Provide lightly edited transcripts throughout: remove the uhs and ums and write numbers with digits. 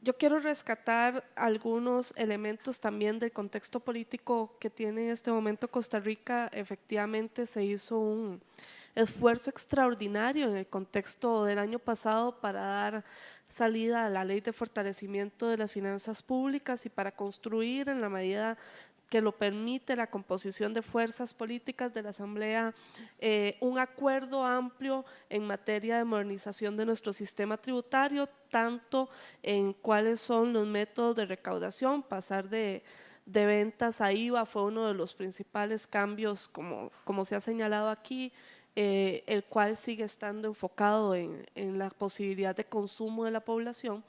Yo quiero rescatar algunos elementos también del contexto político que tiene en este momento Costa Rica. Efectivamente, se hizo un esfuerzo extraordinario en el contexto del año pasado para dar salida a la Ley de Fortalecimiento de las Finanzas Públicas y para construir en la medida que lo permite la composición de fuerzas políticas de la Asamblea, un acuerdo amplio en materia de modernización de nuestro sistema tributario, tanto en cuáles son los métodos de recaudación, pasar de ventas a IVA fue uno de los principales cambios, como se ha señalado aquí, el cual sigue estando enfocado en la posibilidad de consumo de la población,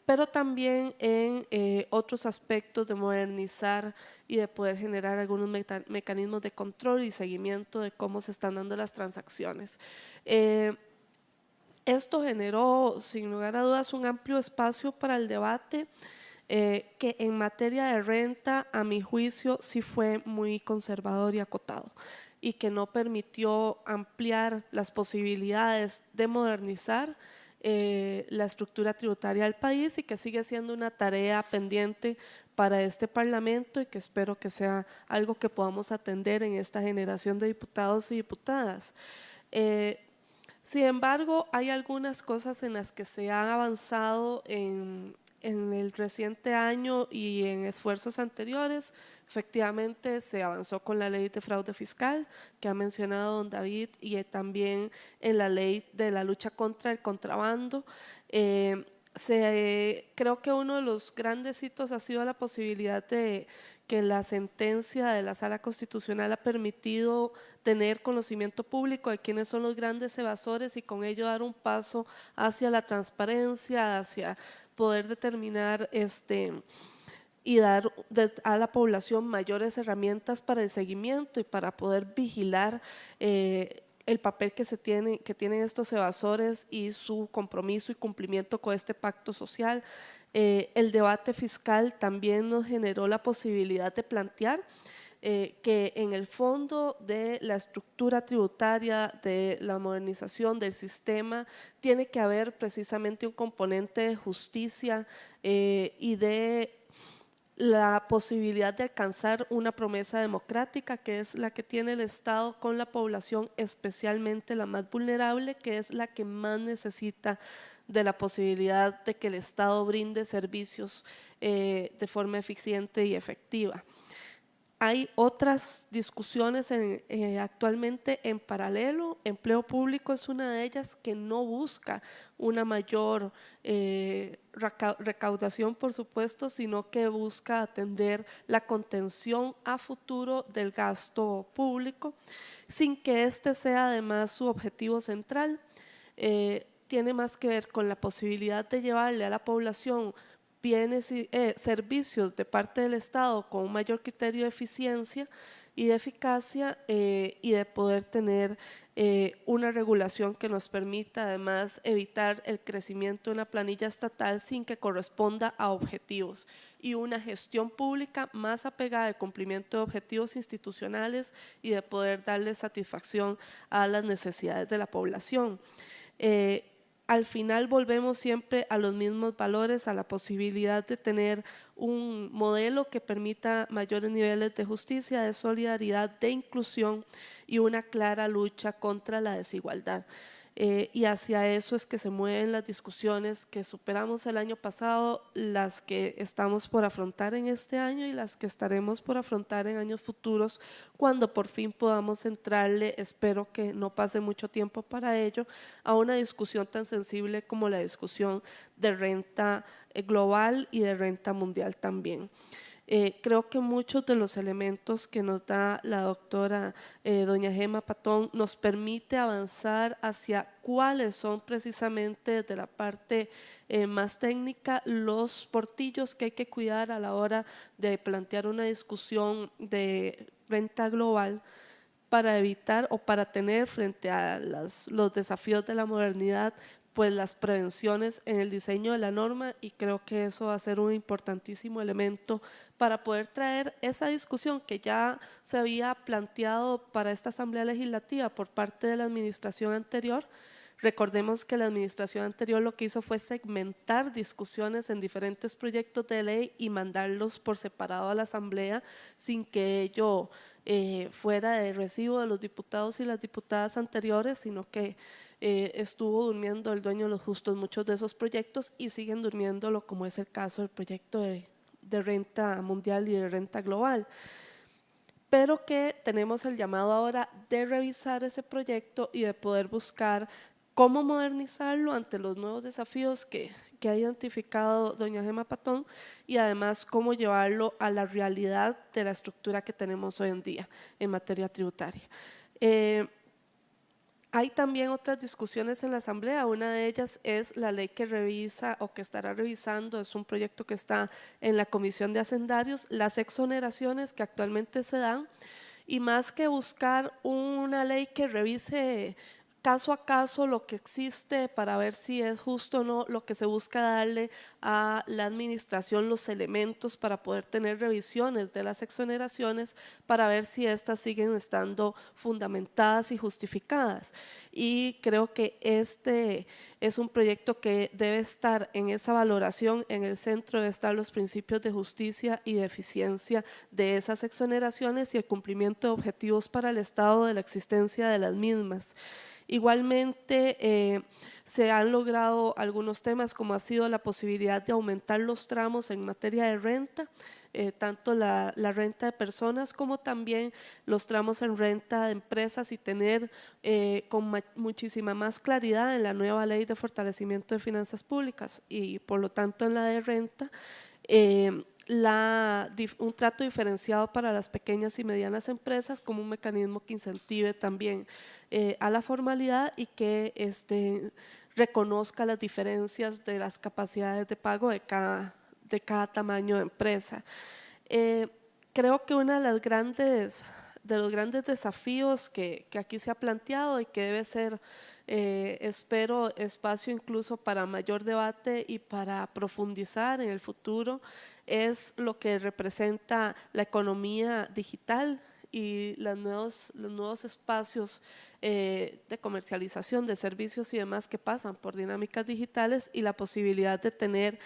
pero también en otros aspectos de modernizar y de poder generar algunos mecanismos de control y seguimiento de cómo se están dando las transacciones. Esto generó, sin lugar a dudas, un amplio espacio para el debate, que en materia de renta, a mi juicio, sí fue muy conservador y acotado, y que no permitió ampliar las posibilidades de modernizar la estructura tributaria del país, y que sigue siendo una tarea pendiente para este Parlamento, y que espero que sea algo que podamos atender en esta generación de diputados y diputadas. Sin embargo, hay algunas cosas en las que se ha avanzado en el reciente año y en esfuerzos anteriores. Efectivamente, se avanzó con la ley de fraude fiscal que ha mencionado don David, y también en la ley de la lucha contra el contrabando. Creo que uno de los grandes hitos ha sido la posibilidad de que la sentencia de la Sala Constitucional ha permitido tener conocimiento público de quiénes son los grandes evasores, y con ello dar un paso hacia la transparencia, hacia poder determinar y dar a la población mayores herramientas para el seguimiento y para poder vigilar el papel que tienen estos evasores y su compromiso y cumplimiento con este pacto social. El debate fiscal también nos generó la posibilidad de plantear que en el fondo de la estructura tributaria, de la modernización del sistema, tiene que haber precisamente un componente de justicia y de la posibilidad de alcanzar una promesa democrática, que es la que tiene el Estado con la población, especialmente la más vulnerable, que es la que más necesita de la posibilidad de que el Estado brinde servicios de forma eficiente y efectiva. Hay otras discusiones actualmente en paralelo. Empleo público es una de ellas, que no busca una mayor recaudación, por supuesto, sino que busca atender la contención a futuro del gasto público, sin que este sea además su objetivo central. Tiene más que ver con la posibilidad de llevarle a la población bienes y servicios de parte del Estado con un mayor criterio de eficiencia y de eficacia, y de poder tener una regulación que nos permita además evitar el crecimiento de una planilla estatal sin que corresponda a objetivos, y una gestión pública más apegada al cumplimiento de objetivos institucionales y de poder darle satisfacción a las necesidades de la población. Al final volvemos siempre a los mismos valores, a la posibilidad de tener un modelo que permita mayores niveles de justicia, de solidaridad, de inclusión y una clara lucha contra la desigualdad. Y hacia eso es que se mueven las discusiones que superamos el año pasado, las que estamos por afrontar en este año y las que estaremos por afrontar en años futuros, cuando por fin podamos entrarle, espero que no pase mucho tiempo para ello, a una discusión tan sensible como la discusión de renta global y de renta mundial también. Creo que muchos de los elementos que nos da la doctora doña Gema Patón nos permite avanzar hacia cuáles son precisamente desde la parte más técnica los portillos que hay que cuidar a la hora de plantear una discusión de renta global, para evitar o para tener frente a los desafíos de la modernidad, pues las prevenciones en el diseño de la norma, y creo que eso va a ser un importantísimo elemento para poder traer esa discusión que ya se había planteado para esta Asamblea Legislativa por parte de la administración anterior, Recordemos que la administración anterior lo que hizo fue segmentar discusiones en diferentes proyectos de ley y mandarlos por separado a la Asamblea sin que ello fuera de recibo de los diputados y las diputadas anteriores, sino que estuvo durmiendo el dueño de los justos muchos de esos proyectos y siguen durmiéndolo, como es el caso del proyecto de renta mundial y de renta global. Pero que tenemos el llamado ahora de revisar ese proyecto y de poder buscar cómo modernizarlo ante los nuevos desafíos que ha identificado doña Gema Patón y además cómo llevarlo a la realidad de la estructura que tenemos hoy en día en materia tributaria. Hay también otras discusiones en la Asamblea, una de ellas es la ley que revisa o que estará revisando, es un proyecto que está en la Comisión de Hacendarios, las exoneraciones que actualmente se dan, y más que buscar una ley que revise caso a caso lo que existe para ver si es justo o no, lo que se busca darle a la administración los elementos para poder tener revisiones de las exoneraciones para ver si estas siguen estando fundamentadas y justificadas. Y creo que este es un proyecto que debe estar en esa valoración, en el centro debe estar los principios de justicia y de eficiencia de esas exoneraciones y el cumplimiento de objetivos para el Estado de la existencia de las mismas. Igualmente, se han logrado algunos temas como ha sido la posibilidad de aumentar los tramos en materia de renta, tanto la renta de personas como también los tramos en renta de empresas y tener con muchísima más claridad en la nueva ley de fortalecimiento de finanzas públicas y por lo tanto en la de renta, un trato diferenciado para las pequeñas y medianas empresas como un mecanismo que incentive también a la formalidad y que reconozca las diferencias de las capacidades de pago de cada tamaño de empresa. Creo que uno de los grandes desafíos que aquí se ha planteado y que debe ser, espero, espacio incluso para mayor debate y para profundizar en el futuro, es lo que representa la economía digital y los nuevos espacios de comercialización de servicios y demás que pasan por dinámicas digitales y la posibilidad de tener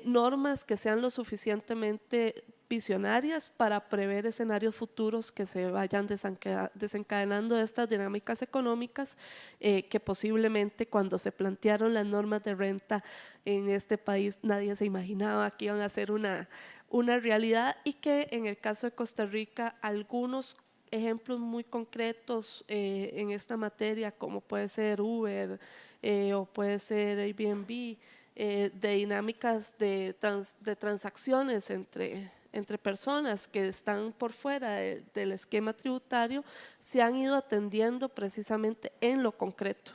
normas que sean lo suficientemente visionarias para prever escenarios futuros que se vayan desencadenando de estas dinámicas económicas que posiblemente cuando se plantearon las normas de renta en este país nadie se imaginaba que iban a ser una realidad y que en el caso de Costa Rica algunos ejemplos muy concretos en esta materia como puede ser Uber o puede ser Airbnb, de dinámicas de transacciones entre personas que están por fuera del esquema tributario se han ido atendiendo precisamente en lo concreto,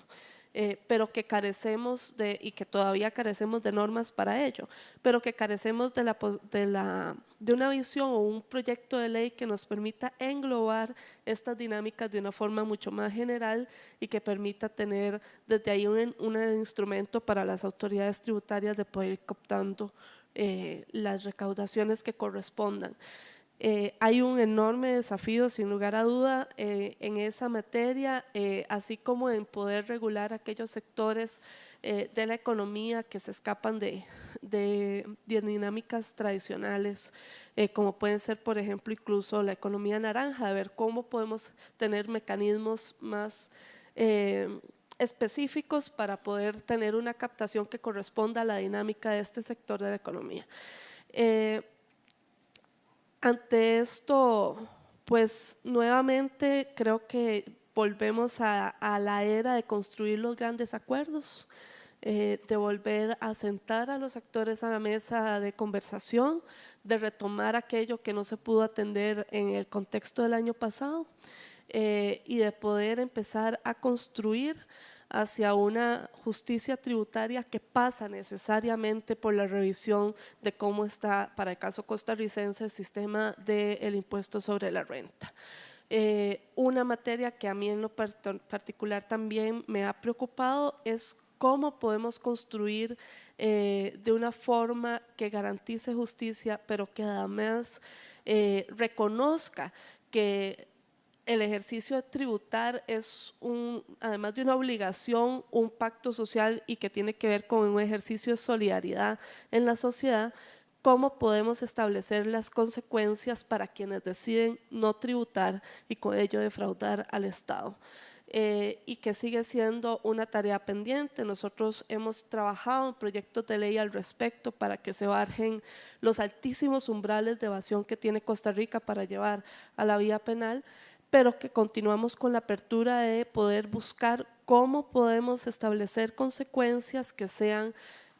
pero que carecemos y que todavía carecemos de normas para ello, pero que carecemos de una visión o un proyecto de ley que nos permita englobar estas dinámicas de una forma mucho más general y que permita tener desde ahí un instrumento para las autoridades tributarias de poder ir captando las recaudaciones que correspondan. Hay un enorme desafío, sin lugar a duda, en esa materia, así como en poder regular aquellos sectores de la economía que se escapan de dinámicas tradicionales, como pueden ser, por ejemplo, incluso la economía naranja, de ver cómo podemos tener mecanismos más específicos para poder tener una captación que corresponda a la dinámica de este sector de la economía. Ante esto, pues nuevamente creo que volvemos a la era de construir los grandes acuerdos, de volver a sentar a los actores a la mesa de conversación, de retomar aquello que no se pudo atender en el contexto del año pasado y de poder empezar a construir hacia una justicia tributaria que pasa necesariamente por la revisión de cómo está, para el caso costarricense, el sistema del impuesto sobre la renta. Una materia que a mí en lo particular también me ha preocupado es cómo podemos construir de una forma que garantice justicia, pero que además reconozca que el ejercicio de tributar es además de una obligación, un pacto social y que tiene que ver con un ejercicio de solidaridad en la sociedad. ¿Cómo podemos establecer las consecuencias para quienes deciden no tributar y con ello defraudar al Estado? Y que sigue siendo una tarea pendiente. Nosotros hemos trabajado en proyectos de ley al respecto para que se bajen los altísimos umbrales de evasión que tiene Costa Rica para llevar a la vía penal, pero que continuamos con la apertura de poder buscar cómo podemos establecer consecuencias que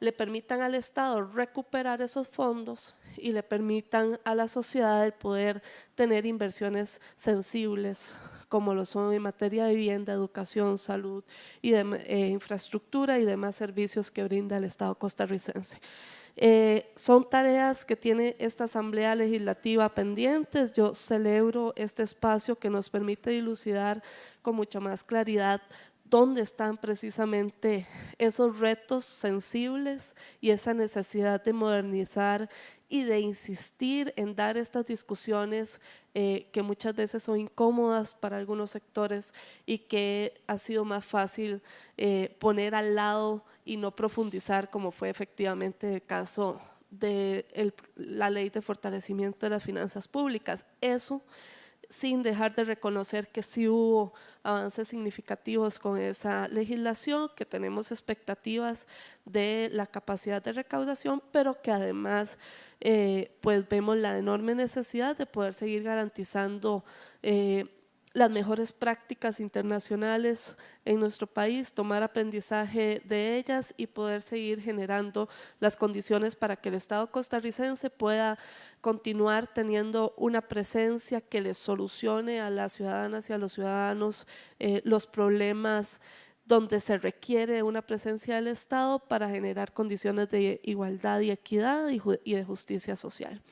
le permitan al Estado recuperar esos fondos y le permitan a la sociedad el poder tener inversiones sensibles, como lo son en materia de vivienda, educación, salud y infraestructura y demás servicios que brinda el Estado costarricense. Son tareas que tiene esta Asamblea Legislativa pendientes. Yo celebro este espacio que nos permite dilucidar con mucha más claridad dónde están precisamente esos retos sensibles y esa necesidad de modernizar y de insistir en dar estas discusiones que muchas veces son incómodas para algunos sectores y que ha sido más fácil poner al lado y no profundizar, como fue efectivamente el caso de la Ley de Fortalecimiento de las Finanzas Públicas. Eso sin dejar de reconocer que sí hubo avances significativos con esa legislación, que tenemos expectativas de la capacidad de recaudación, pero que además pues vemos la enorme necesidad de poder seguir garantizando las mejores prácticas internacionales en nuestro país, tomar aprendizaje de ellas y poder seguir generando las condiciones para que el Estado costarricense pueda continuar teniendo una presencia que les solucione a las ciudadanas y a los ciudadanos los problemas donde se requiere una presencia del Estado para generar condiciones de igualdad y equidad y de justicia social.